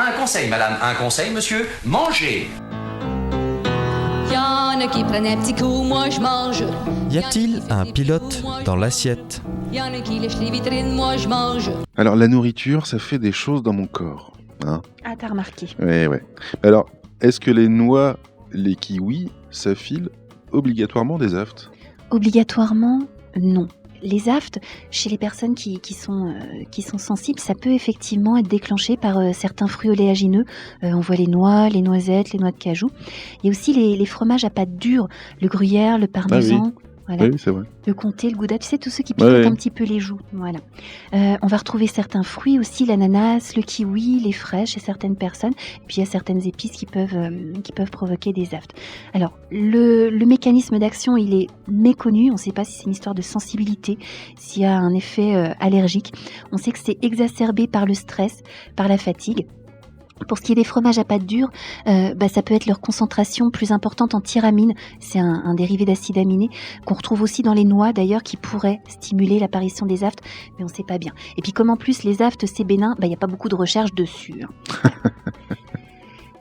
Un conseil, madame, un conseil, monsieur, mangez. Y'en a qui prennent un petit coup, moi je mange. Y a-t-il un pilote dans l'assiette ? Y'en a qui lèchent les vitrines, moi je mange. Alors, la nourriture, ça fait des choses dans mon corps. Hein ? Ah, t'as remarqué. Ouais. Alors, est-ce que les noix, les kiwis, ça file obligatoirement des aftes ? Obligatoirement, non. Les aftes, chez les personnes qui sont sensibles, ça peut effectivement être déclenché par certains fruits oléagineux. On voit les noix, les noisettes, les noix de cajou. Il y a aussi les fromages à pâte dure, le gruyère, le parmesan. Voilà. Oui, c'est vrai. Le comté, le gouda, tu sais, tous ceux qui picotent un petit peu les joues. Voilà. On va retrouver certains fruits aussi, l'ananas, le kiwi, les fraises chez certaines personnes. Et puis il y a certaines épices qui peuvent provoquer des aftes. Alors, le mécanisme d'action, il est méconnu. On ne sait pas si c'est une histoire de sensibilité, s'il y a un effet allergique. On sait que c'est exacerbé par le stress, par la fatigue. Pour ce qui est des fromages à pâte dure, ça peut être leur concentration plus importante en tyramine. C'est un dérivé d'acide aminé qu'on retrouve aussi dans les noix d'ailleurs, qui pourrait stimuler l'apparition des aftes, mais on ne sait pas bien. Et puis comme en plus les aftes c'est bénin, il n'y a pas beaucoup de recherche dessus.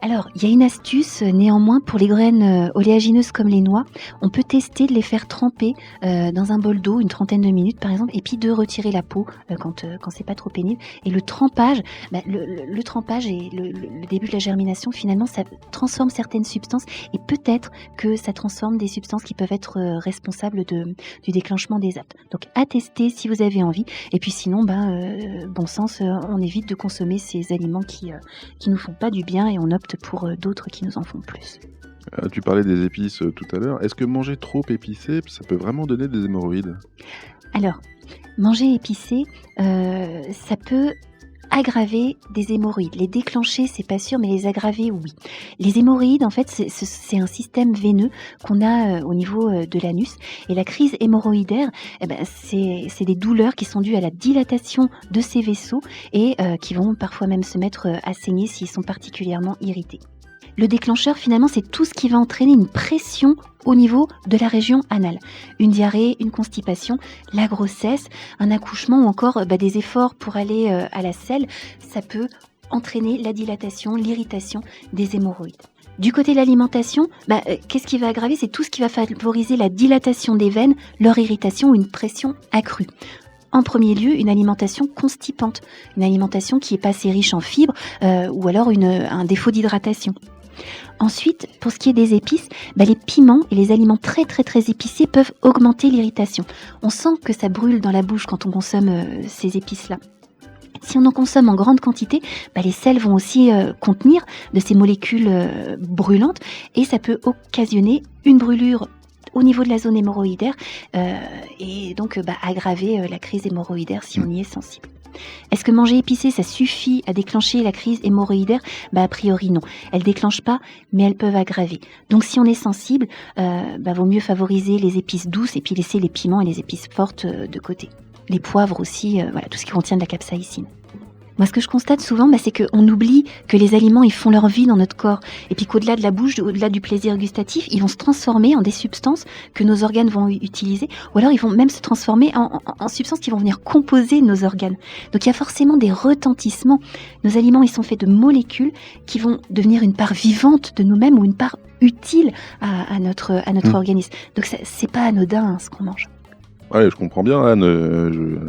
Alors, il y a une astuce néanmoins pour les graines oléagineuses comme les noix. On peut tester de les faire tremper dans un bol d'eau une 30aine de minutes par exemple, et puis de retirer la peau quand c'est pas trop pénible. Et le trempage, le trempage et le début de la germination, finalement, ça transforme certaines substances et peut-être que ça transforme des substances qui peuvent être responsables du déclenchement des aftes. Donc, à tester si vous avez envie. Et puis sinon, bon sens, on évite de consommer ces aliments qui nous font pas du bien et on opte pour d'autres qui nous en font plus. Tu parlais des épices tout à l'heure. Est-ce que manger trop épicé, ça peut vraiment donner des hémorroïdes ? Alors, manger épicé, ça peut aggraver des hémorroïdes. Les déclencher, c'est pas sûr, mais les aggraver, oui. Les hémorroïdes, en fait, c'est un système veineux qu'on a au niveau de l'anus. Et la crise hémorroïdaire, c'est des douleurs qui sont dues à la dilatation de ces vaisseaux et qui vont parfois même se mettre à saigner s'ils sont particulièrement irrités. Le déclencheur, finalement, c'est tout ce qui va entraîner une pression au niveau de la région anale. Une diarrhée, une constipation, la grossesse, un accouchement ou encore des efforts pour aller à la selle, ça peut entraîner la dilatation, l'irritation des hémorroïdes. Du côté de l'alimentation, qu'est-ce qui va aggraver ? C'est tout ce qui va favoriser la dilatation des veines, leur irritation ou une pression accrue. En premier lieu, une alimentation constipante, une alimentation qui n'est pas assez riche en fibres ou alors un défaut d'hydratation. Ensuite, pour ce qui est des épices, les piments et les aliments très très très épicés peuvent augmenter l'irritation. On sent que ça brûle dans la bouche quand on consomme ces épices-là. Si on en consomme en grande quantité, les selles vont aussi contenir de ces molécules brûlantes et ça peut occasionner une brûlure au niveau de la zone hémorroïdaire et donc aggraver la crise hémorroïdaire si on y est sensible. Est-ce que manger épicé, ça suffit à déclencher la crise hémorroïdaire ? A priori non. Elles ne déclenchent pas, mais elles peuvent aggraver. Donc si on est sensible, vaut mieux favoriser les épices douces et puis laisser les piments et les épices fortes de côté. Les poivres aussi, tout ce qui contient de la capsaïcine. Moi, ce que je constate souvent, c'est qu'on oublie que les aliments, ils font leur vie dans notre corps. Et puis qu'au-delà de la bouche, au-delà du plaisir gustatif, ils vont se transformer en des substances que nos organes vont utiliser. Ou alors, ils vont même se transformer en substances qui vont venir composer nos organes. Donc, il y a forcément des retentissements. Nos aliments, ils sont faits de molécules qui vont devenir une part vivante de nous-mêmes ou une part utile à notre organisme. Donc, c'est pas anodin ce qu'on mange. Ouais, je comprends bien, Anne.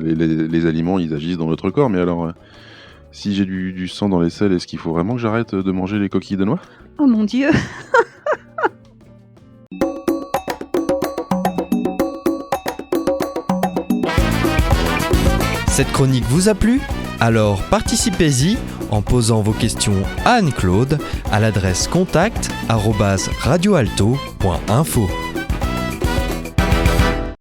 Les aliments, ils agissent dans notre corps, mais alors... Si j'ai du sang dans les selles, est-ce qu'il faut vraiment que j'arrête de manger les coquilles de noix ? Oh mon Dieu. Cette chronique vous a plu ? Alors participez-y en posant vos questions à Anne-Claude à l'adresse contact@radioalto.info.